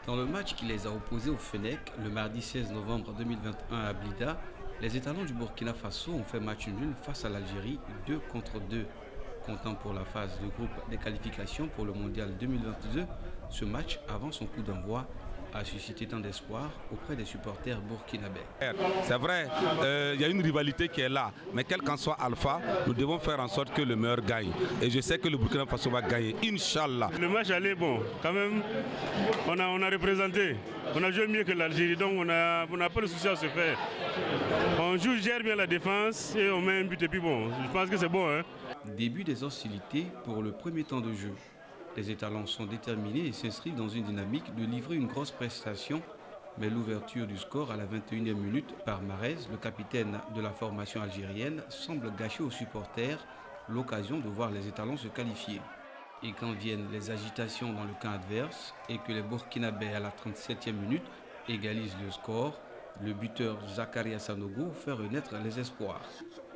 Dans le match qui les a opposés au Fennec, le mardi 16 novembre 2021 à Blida, les étalons du Burkina Faso ont fait match nul face à l'Algérie 2-2. Comptant pour la phase de groupe des qualifications pour le Mondial 2022, ce match, avant son coup d'envoi, a suscité tant d'espoir auprès des supporters burkinabés. C'est vrai, il y a une rivalité qui est là, mais quel qu'en soit Alpha, nous devons faire en sorte que le meilleur gagne. Et je sais que le Burkina Faso va gagner, Inch'Allah. Le match allait bon, quand même, on a représenté. On a joué mieux que l'Algérie, donc on n'a pas de souci à se faire. On gère bien la défense et on met un but et puis bon, je pense que c'est bon. Hein. Début des hostilités pour le premier temps de jeu. Les étalons sont déterminés et s'inscrivent dans une dynamique de livrer une grosse prestation, mais l'ouverture du score à la 21e minute par Marez, le capitaine de la formation algérienne, semble gâcher aux supporters l'occasion de voir les étalons se qualifier. Et quand viennent les agitations dans le camp adverse et que les Burkinabés à la 37e minute égalisent le score, le buteur Zakaria Sanogo fait renaître les espoirs.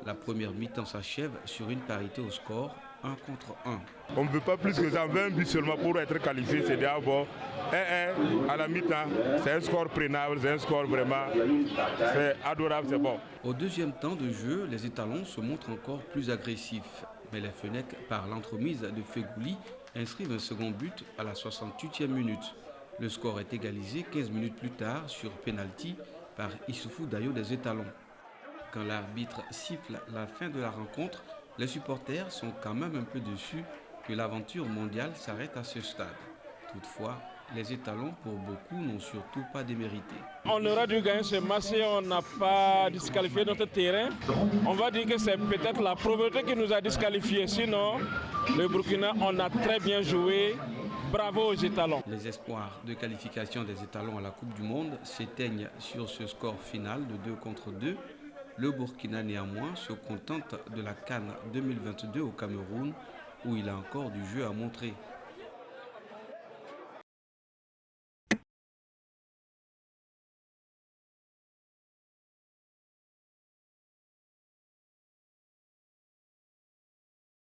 La première mi-temps s'achève sur une parité au score, 1 contre 1. On ne veut pas plus que ça, 20 buts seulement pour être qualifié, c'est déjà bon. 1-1 à la mi-temps, c'est un score prenable, c'est un score vraiment, c'est adorable, c'est bon. Au deuxième temps de jeu, les étalons se montrent encore plus agressifs. Mais les Fennecs, par l'entremise de Fegouli, inscrivent un second but à la 68e minute. Le score est égalisé 15 minutes plus tard sur pénalty par Issoufou Dayo des étalons. Quand l'arbitre siffle la fin de la rencontre, les supporters sont quand même un peu déçus que l'aventure mondiale s'arrête à ce stade. Toutefois, les étalons, pour beaucoup, n'ont surtout pas démérité. On aurait dû gagner ce match et on n'a pas disqualifié notre terrain. On va dire que c'est peut-être la pauvreté qui nous a disqualifiés. Sinon, le Burkina, on a très bien joué. Bravo aux étalons. Les espoirs de qualification des étalons à la Coupe du Monde s'éteignent sur ce score final de 2 contre 2. Le Burkina, néanmoins, se contente de la CAN 2022 au Cameroun, où il a encore du jeu à montrer.